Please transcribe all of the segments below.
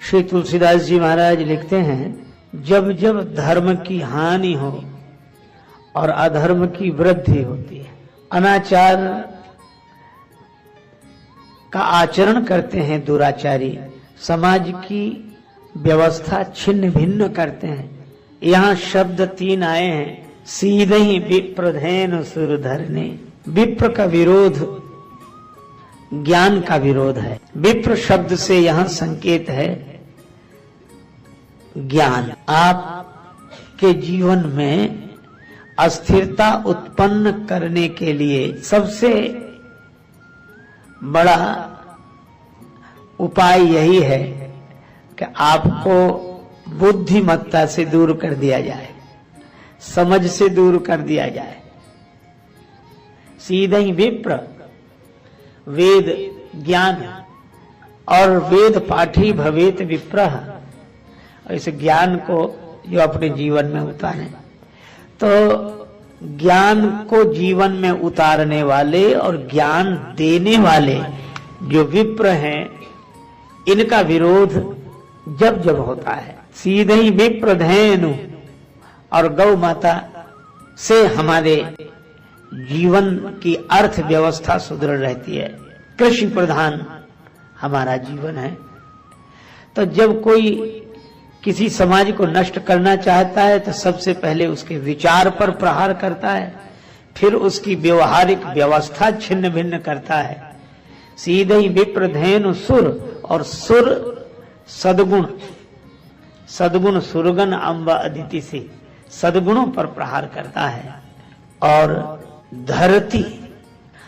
श्री तुलसीदास जी महाराज लिखते हैं, जब जब धर्म की हानि हो और अधर्म की वृद्धि होती है, अनाचार का आचरण करते हैं दुराचारी, समाज की व्यवस्था छिन्न भिन्न करते हैं। यहाँ शब्द 3 आए हैं, सीधे ही विप्रधेनु सुर धरने। विप्र का विरोध ज्ञान का विरोध है। विप्र शब्द से यहाँ संकेत है ज्ञान। आपके जीवन में अस्थिरता उत्पन्न करने के लिए सबसे बड़ा उपाय यही है कि आपको बुद्धिमत्ता से दूर कर दिया जाए, समझ से दूर कर दिया जाए। सीधे ही विप्र वेद ज्ञान और वेद पाठी भवेत विप्रः, इस ज्ञान को जो अपने जीवन में उतारे, तो ज्ञान को जीवन में उतारने वाले और ज्ञान देने वाले जो विप्र हैं, इनका विरोध जब जब होता है, सीधे ही विप्रधेनु और गौ माता से हमारे जीवन की अर्थव्यवस्था सुदृढ़ रहती है। कृषि प्रधान हमारा जीवन है। तो जब कोई किसी समाज को नष्ट करना चाहता है तो सबसे पहले उसके विचार पर प्रहार करता है, फिर उसकी व्यवहारिक व्यवस्था छिन्न भिन्न करता है। सीधे ही विप्रधेनु सुर, और सुर सदगुण, सदगुण सुरगन अम्बा अदिति से सदगुणों पर प्रहार करता है। और धरती,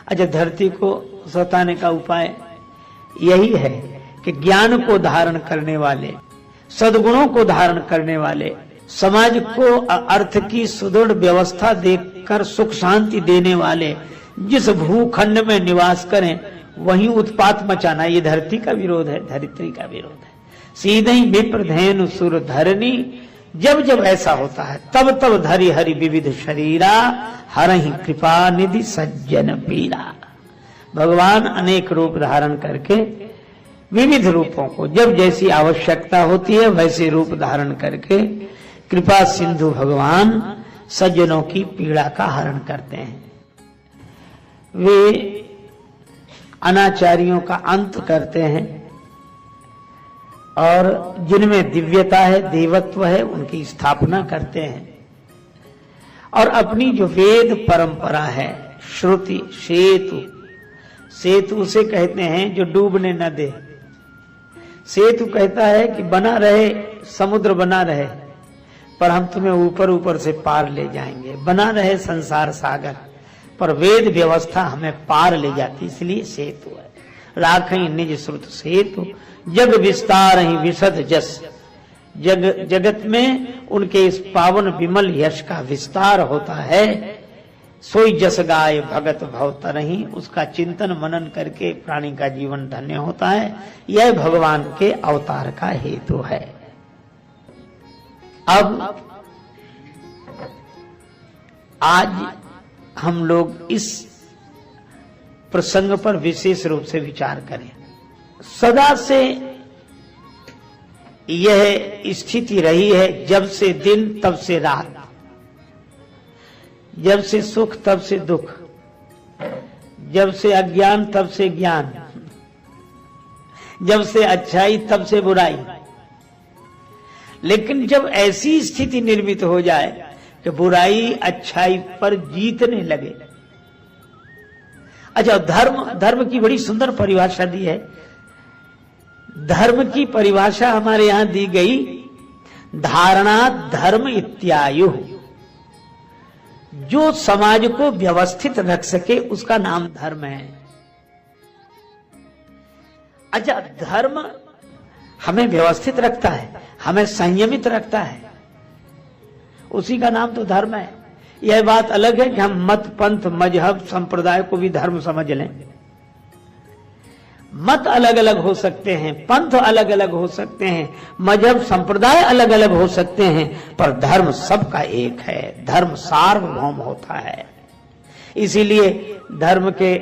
अच्छा धरती को सताने का उपाय यही है कि ज्ञान को धारण करने वाले, सद्गुणों को धारण करने वाले, समाज को अर्थ की सुदृढ़ व्यवस्था देकर सुख शांति देने वाले जिस भूखंड में निवास करें वहीं उत्पात मचाना, ये धरती का विरोध है, धरित्री का विरोध है। सीधे ही विप्रधेनु सुर धरनी, जब जब ऐसा होता है तब तब धरि हरि विविध शरीरा, हरहि कृपा निधि सज्जन पीरा। भगवान अनेक रूप धारण करके विविध रूपों को जब जैसी आवश्यकता होती है वैसे रूप धारण करके कृपा सिंधु भगवान सज्जनों की पीड़ा का हरण करते हैं। वे अनाचारियों का अंत करते हैं और जिनमें दिव्यता है, देवत्व है, उनकी स्थापना करते हैं। और अपनी जो वेद परंपरा है, श्रुति सेतु, सेतु उसे कहते हैं जो डूबने न दे। सेतु कहता है कि बना रहे, समुद्र बना रहे, पर हम तुम्हें ऊपर ऊपर से पार ले जाएंगे। बना रहे संसार सागर, पर वेद व्यवस्था हमें पार ले जाती, इसलिए सेतु है। राखई निज श्रुत सेतु, जग विस्तार ही विशद जस। जगत में उनके इस पावन विमल यश का विस्तार होता है। सोई जस गाय भगत भव तरही, उसका चिंतन मनन करके प्राणी का जीवन धन्य होता है। यह भगवान के अवतार का हेतु है। अब आज हम लोग इस प्रसंग पर विशेष रूप से विचार करें। सदा से यह स्थिति रही है, जब से दिन तब से रात, जब से सुख तब से दुख, जब से अज्ञान तब से ज्ञान, जब से अच्छाई तब से बुराई। लेकिन जब ऐसी स्थिति निर्मित हो जाए कि बुराई अच्छाई पर जीतने लगे। अच्छा, धर्म की बड़ी सुंदर परिभाषा दी है। धर्म की परिभाषा हमारे यहां दी गई, धारणा धर्म इत्यायु। जो समाज को व्यवस्थित रख सके उसका नाम धर्म है। अच्छा, धर्म हमें व्यवस्थित रखता है, हमें संयमित रखता है, उसी का नाम तो धर्म है। यह बात अलग है कि हम मत पंथ मजहब संप्रदाय को भी धर्म समझ लें। मत अलग अलग हो सकते हैं, पंथ अलग अलग हो सकते हैं, मजहब संप्रदाय अलग अलग हो सकते हैं, पर धर्म सबका एक है। धर्म सार्वभौम होता है। इसीलिए धर्म के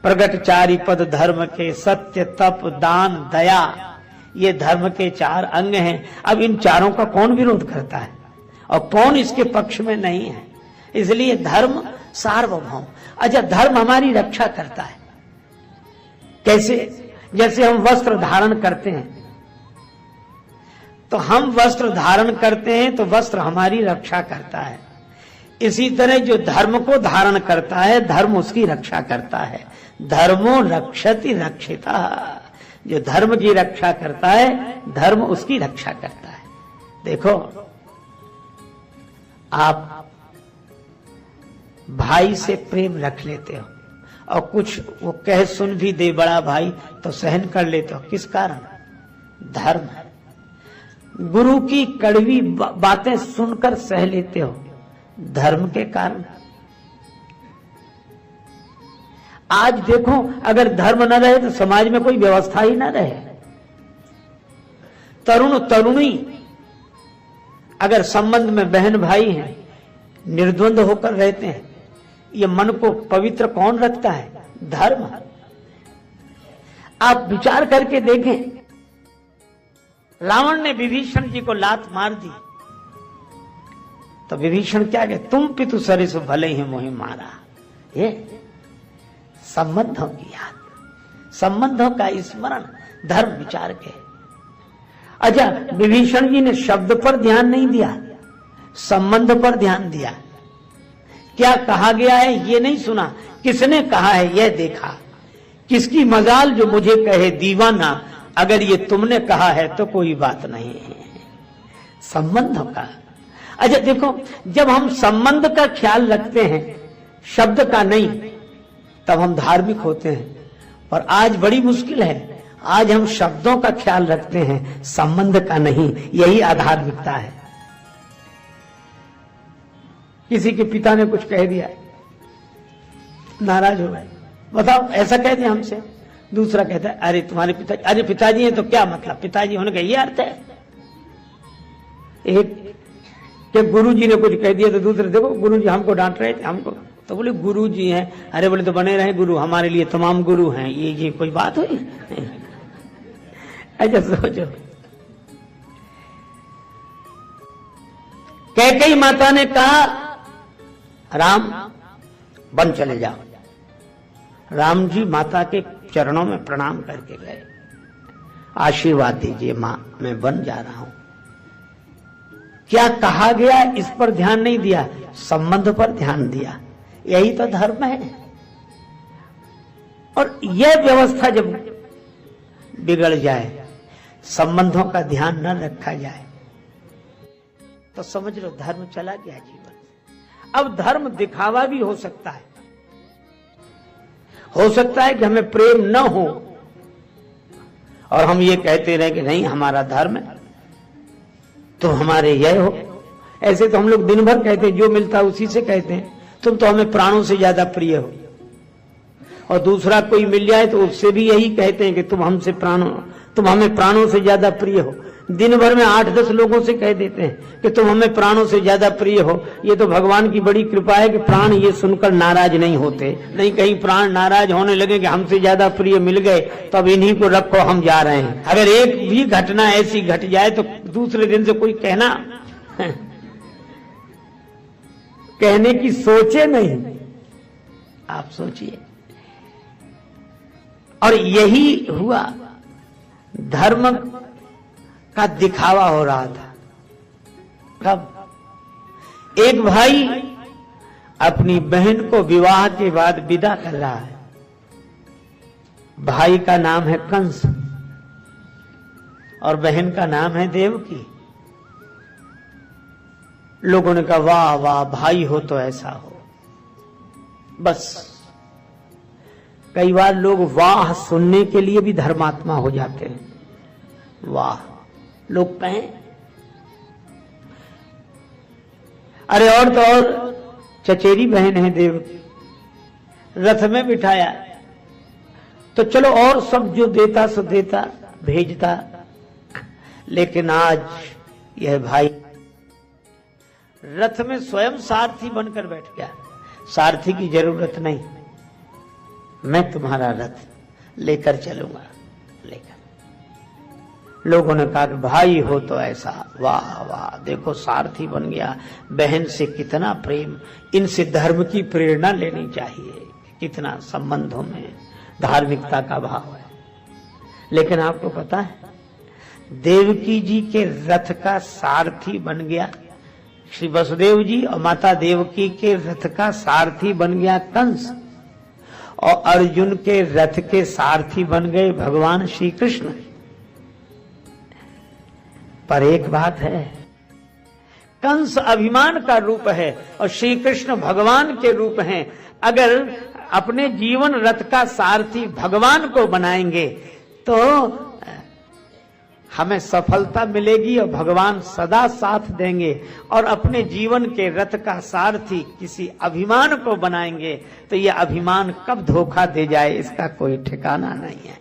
प्रगट 4 पद धर्म के, सत्य तप दान दया, ये धर्म के 4 अंग हैं। अब इन चारों का कौन विरोध करता है और कौन इसके पक्ष में नहीं है? इसलिए धर्म सार्वभौम। अच्छा, धर्म हमारी रक्षा करता है कैसे? जैसे हम वस्त्र धारण करते हैं, तो हम वस्त्र धारण करते हैं तो वस्त्र हमारी रक्षा करता है। इसी तरह जो धर्म को धारण करता है, धर्म उसकी रक्षा करता है। धर्मो रक्षति रक्षिता। जो धर्म की रक्षा करता है, धर्म उसकी रक्षा करता है। देखो, आप भाई से प्रेम रख लेते हो और कुछ वो कह सुन भी दे बड़ा भाई तो सहन कर लेते हो, किस कारण? धर्म। गुरु की कड़वी बातें सुनकर सह लेते हो, धर्म के कारण। आज देखो, अगर धर्म न रहे तो समाज में कोई व्यवस्था ही न रहे। तरुण तरुणी अगर संबंध में बहन भाई हैं, निर्द्वंद होकर रहते हैं, ये मन को पवित्र कौन रखता है? धर्म। आप विचार करके देखें, रावण ने विभीषण जी को लात मार दी तो विभीषण क्या कहे? तुम पितु सरिस भले ही मोहि मारा। ये संबंधों की याद, संबंधों का स्मरण, धर्म विचार के। अच्छा, विभीषण जी ने शब्द पर ध्यान नहीं दिया, संबंध पर ध्यान दिया। क्या कहा गया है ये नहीं सुना, किसने कहा है यह देखा। किसकी मजाल जो मुझे कहे दीवाना, अगर ये तुमने कहा है तो कोई बात नहीं है। संबंधों का। अच्छा देखो, जब हम संबंध का ख्याल रखते हैं, शब्द का नहीं, तब हम धार्मिक होते हैं। और आज बड़ी मुश्किल है, आज हम शब्दों का ख्याल रखते हैं, संबंध का नहीं। यही अधार्मिकता है। किसी के पिता ने कुछ कह दिया, नाराज हो गए, बताओ ऐसा कह दिया हमसे। दूसरा कहता है, अरे तुम्हारे पिताजी, अरे पिताजी हैं तो क्या मतलब, पिताजी होने का ये अर्थ है। एक के गुरुजी ने कुछ कह दिया तो दूसरे, देखो गुरुजी हमको डांट रहे थे, हमको तो बोले गुरुजी हैं। अरे बोले तो बने रहे गुरु, हमारे लिए तमाम गुरु हैं। ये कोई बात हुई? अच्छा सोचो, कैकेयी माता ने कहा राम वन चले जाओ। राम जी माता के चरणों में प्रणाम करके गए, आशीर्वाद दीजिए मां, मैं वन जा रहा हूं। क्या कहा गया इस पर ध्यान नहीं दिया, संबंध पर ध्यान दिया। यही तो धर्म है। और यह व्यवस्था जब बिगड़ जाए, संबंधों का ध्यान न रखा जाए, तो समझ लो धर्म चला गया जीवन से। अब धर्म दिखावा भी हो सकता है कि हमें प्रेम न हो और हम ये कहते रहे कि नहीं हमारा धर्म है तो हमारे यह हो। ऐसे तो हम लोग दिन भर कहते हैं, जो मिलता है उसी से कहते हैं, तुम तो हमें प्राणों से ज्यादा प्रिय हो। और दूसरा कोई मिल जाए तो उससे भी यही कहते हैं कि तुम हमें प्राणों से ज्यादा प्रिय हो। दिन भर में 8-10 लोगों से कह देते हैं कि तुम हमें प्राणों से ज्यादा प्रिय हो। ये तो भगवान की बड़ी कृपा है कि प्राण ये सुनकर नाराज नहीं होते। नहीं कहीं प्राण नाराज होने लगे कि हमसे ज्यादा प्रिय मिल गए तो अब इन्हीं को रखो, हम जा रहे हैं। अगर एक भी घटना ऐसी घट जाए तो दूसरे दिन से कोई कहने की सोचे नहीं। आप सोचिए। और यही हुआ, धर्म का दिखावा हो रहा था। कब एक भाई अपनी बहन को विवाह के बाद विदा कर रहा है। भाई का नाम है कंस और बहन का नाम है देवकी। लोगों ने कहा वाह वाह, भाई हो तो ऐसा हो। बस कई बार लोग वाह सुनने के लिए भी धर्मात्मा हो जाते हैं। वाह लोग कहें, अरे और तो और चचेरी बहन है देवकी, रथ में बिठाया तो चलो और सब जो देता सो देता, भेजता। लेकिन आज यह भाई रथ में स्वयं सारथी बनकर बैठ गया। सारथी की जरूरत नहीं, मैं तुम्हारा रथ लेकर चलूंगा। लेकर लोगों ने कहा कि भाई हो तो ऐसा, वाह वाह, देखो सारथी बन गया, बहन से कितना प्रेम, इनसे धर्म की प्रेरणा लेनी चाहिए, कितना संबंधों में धार्मिकता का भाव है। लेकिन आपको पता है, देवकी जी के रथ का सारथी बन गया श्री वसुदेव जी, और माता देवकी के रथ का सारथी बन गया कंस, और अर्जुन के रथ के सारथी बन गए भगवान श्री कृष्ण। पर एक बात है, कंस अभिमान का रूप है और श्री कृष्ण भगवान के रूप हैं। अगर अपने जीवन रथ का सारथी भगवान को बनाएंगे तो हमें सफलता मिलेगी और भगवान सदा साथ देंगे, और अपने जीवन के रथ का सारथी किसी अभिमान को बनाएंगे तो यह अभिमान कब धोखा दे जाए इसका कोई ठिकाना नहीं है।